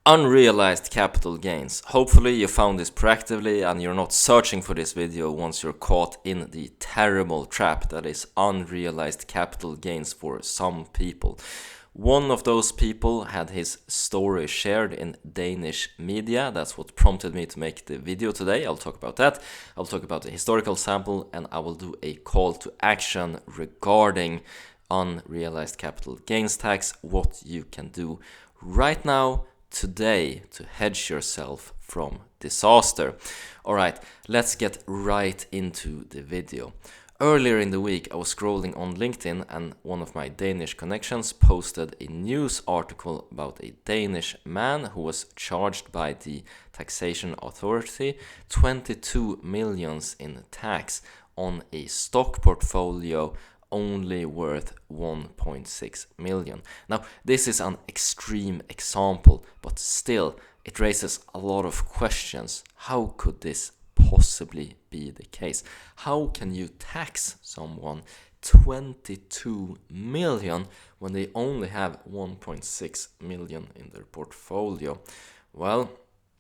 Unrealized capital gains. Hopefully you found this proactively and you're not searching for this video once you're caught in the terrible trap that is unrealized capital gains for some people. One of those people had his story shared in Danish media. That's what prompted me to make the video today. I'll talk about that. I'll talk about the historical sample, and I will do a call to action regarding unrealized capital gains tax, what you can do right now today to hedge yourself from disaster. Alright, let's get right into the video. Earlier in the week I was scrolling on LinkedIn and one of my Danish connections posted a news article about a Danish man who was charged by the taxation authority 22 millions in tax on a stock portfolio only worth 1.6 million. Now, this is an extreme example, but still, it raises a lot of questions. How could this possibly be the case? How can you tax someone 22 million when they only have 1.6 million in their portfolio? Well,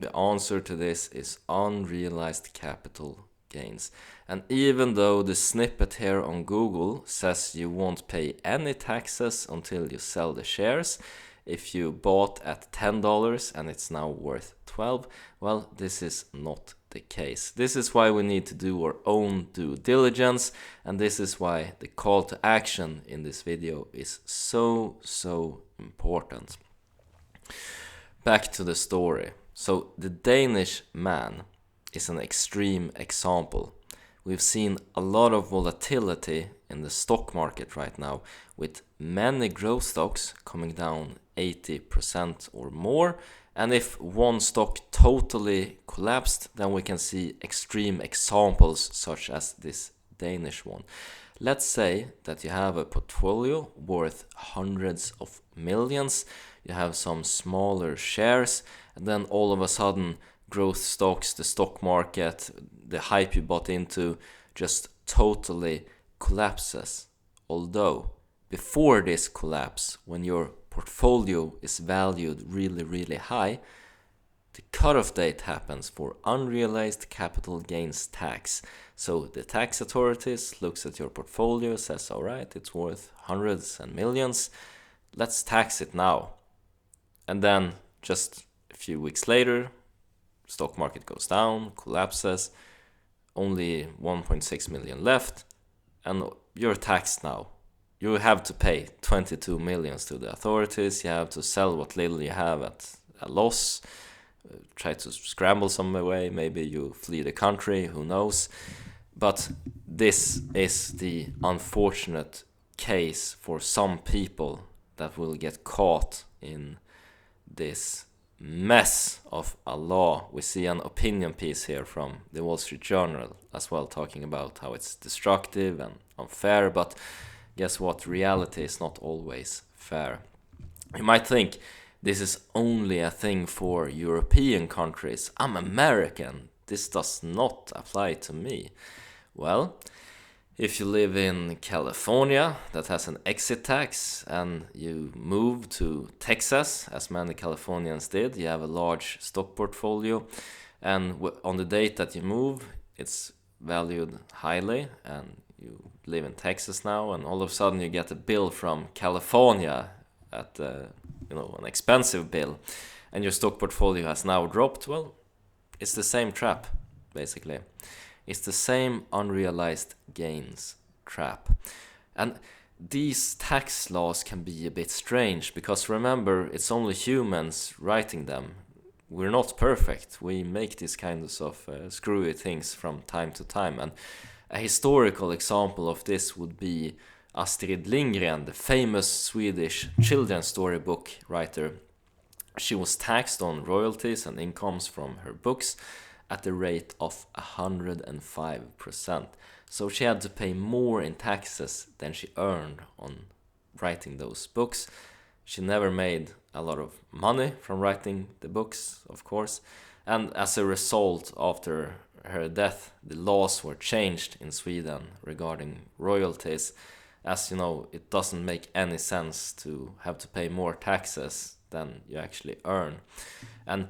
the answer to this is unrealized capital gains. And even though the snippet here on Google says you won't pay any taxes until you sell the shares, if you bought at $10 and it's now worth 12, well, this is not the case. This is why we need to do our own due diligence, and this is why the call to action in this video is so important. Back to the story. So the Danish man is an extreme example. We've seen a lot of volatility in the stock market right now, with many growth stocks coming down 80% or more. And if one stock totally collapsed, then we can see extreme examples such as this Danish one. Let's say that you have a portfolio worth hundreds of millions, you have some smaller shares, and then all of a sudden growth stocks, the stock market, the hype you bought into just totally collapses. Although before this collapse, when your portfolio is valued really high, the cutoff date happens for unrealized capital gains tax. So the tax authorities looks at your portfolio, says alright, it's worth hundreds and millions, let's tax it now. And then just a few weeks later, stock market goes down, collapses, only 1.6 million left, and you're taxed now. You have to pay 22 millions to the authorities, you have to sell what little you have at a loss, try to scramble some way, maybe you flee the country, who knows. But this is the unfortunate case for some people that will get caught in this mess of a law. We see an opinion piece here from the Wall Street Journal as well, talking about how it's destructive and unfair, but guess what? Reality is not always fair. You might think this is only a thing for European countries. I'm American. This does not apply to me. Well, if you live in California that has an exit tax and you move to Texas, as many Californians did, you have a large stock portfolio, and on the date that you move, it's valued highly, and you live in Texas now, and all of a sudden you get a bill from California at an expensive bill, and your stock portfolio has now dropped. Well, it's the same trap, basically. It's the same unrealized gains trap. And these tax laws can be a bit strange, because remember, it's only humans writing them. We're not perfect. We make these kinds of screwy things from time to time. And a historical example of this would be Astrid Lindgren, the famous Swedish children's storybook writer. She was taxed on royalties and incomes from her books at the rate of 105%. So she had to pay more in taxes than she earned on writing those books. She never made a lot of money from writing the books, of course. And as a result, after her death, the laws were changed in Sweden regarding royalties. As you know, it doesn't make any sense to have to pay more taxes than you actually earn. And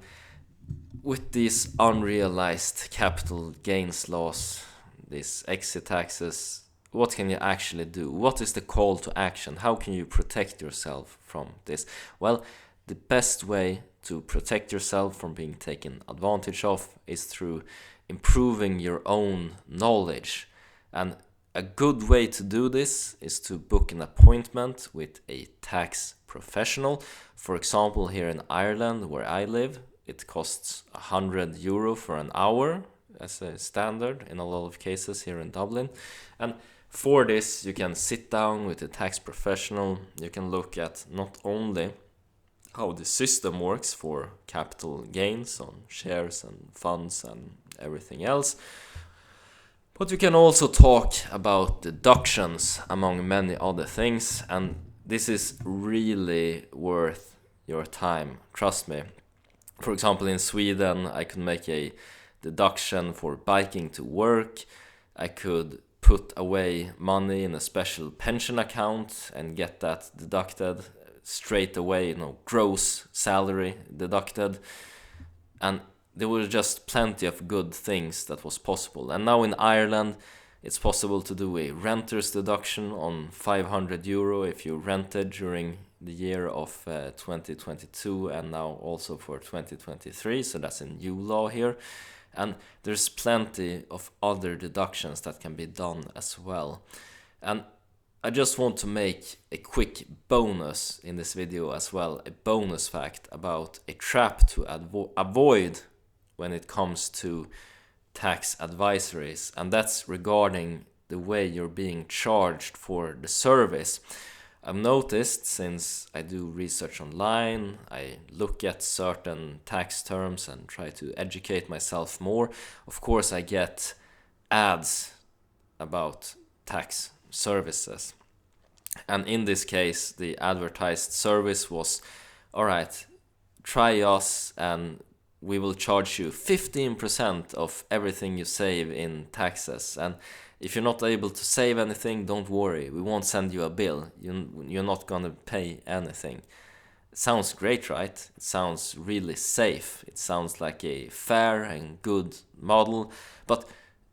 with these unrealized capital gains laws, these exit taxes, what can you actually do? What is the call to action? How can you protect yourself from this? Well, the best way to protect yourself from being taken advantage of is through improving your own knowledge. And a good way to do this is to book an appointment with a tax professional. For example, here in Ireland, where I live, it costs €100 for an hour as a standard in a lot of cases here in Dublin. And for this, you can sit down with a tax professional. You can look at not only how the system works for capital gains on shares and funds and everything else, but we can also talk about deductions among many other things, and this is really worth your time, trust me. For example, in Sweden, I could make a deduction for biking to work. I could put away money in a special pension account and get that deducted straight away, gross salary deducted. And there were just plenty of good things that was possible. And now in Ireland, it's possible to do a renter's deduction on €500 if you rented during the year of 2022 and now also for 2023. So that's a new law here. And there's plenty of other deductions that can be done as well. And I just want to make a quick bonus in this video as well, a bonus fact about a trap to avoid when it comes to tax advisories, and that's regarding the way you're being charged for the service. I've noticed, since I do research online, I look at certain tax terms and try to educate myself more. Of course, I get ads about tax services. And in this case, the advertised service was, all right, try us and we will charge you 15% of everything you save in taxes. And if you're not able to save anything, don't worry, we won't send you a bill. You're not gonna pay anything. It sounds great, right? It sounds really safe. It sounds like a fair and good model. But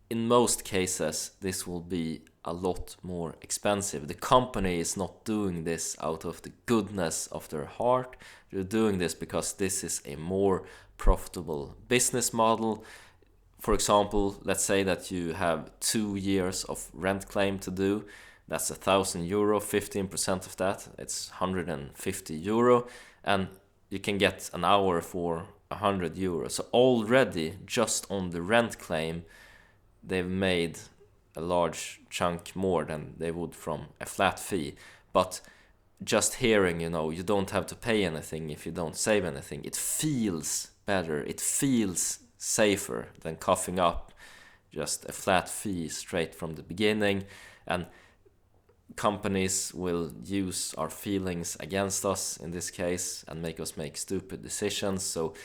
in most cases, this will be a lot more expensive. The company is not doing this out of the goodness of their heart. They're doing this because this is a more profitable business model. For example, let's say that you have 2 years of rent claim to do. That's €1,000, 15% of that, it's €150, and you can get an hour for €100. So already, just on the rent claim, they've made a large chunk more than they would from a flat fee. But just hearing, you don't have to pay anything if you don't save anything, it feels better, it feels safer than coughing up just a flat fee straight from the beginning. And companies will use our feelings against us in this case and make us make stupid decisions. So,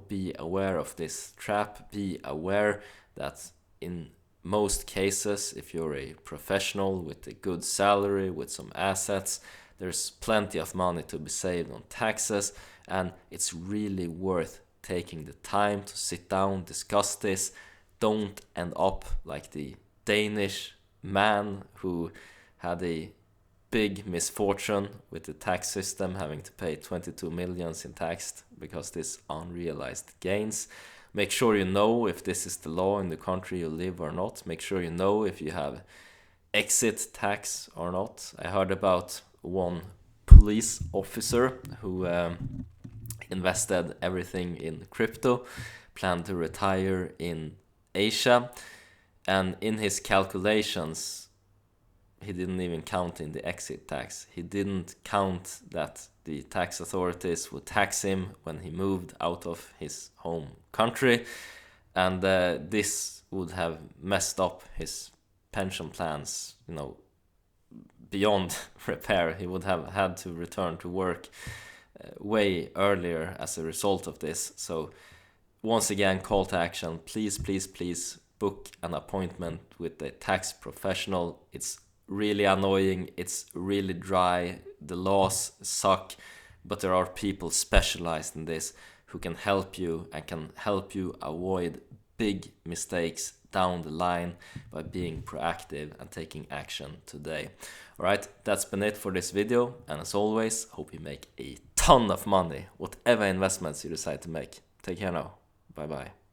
be aware of this trap. Be aware that in most cases, if you're a professional with a good salary, with some assets, there's plenty of money to be saved on taxes, and it's really worth taking the time to sit down, discuss this. Don't end up like the Danish man who had a big misfortune with the tax system, having to pay 22 million in tax because this unrealized gains. Make sure you know if this is the law in the country you live or not. Make sure you know if you have exit tax or not. I heard about one police officer who invested everything in crypto, planned to retire in Asia, and in his calculations, he didn't even count in the exit tax. He didn't count that the tax authorities would tax him when he moved out of his home country, and this would have messed up his pension plans, beyond repair. He would have had to return to work way earlier as a result of this. So once again, call to action, please, please, please book an appointment with a tax professional. It's really annoying, it's really dry, the laws suck, but there are people specialized in this. who can help you and can help you avoid big mistakes down the line by being proactive and taking action today. Alright, that's been it for this video, and as always, hope you make a ton of money, whatever investments you decide to make. Take care now. Bye bye.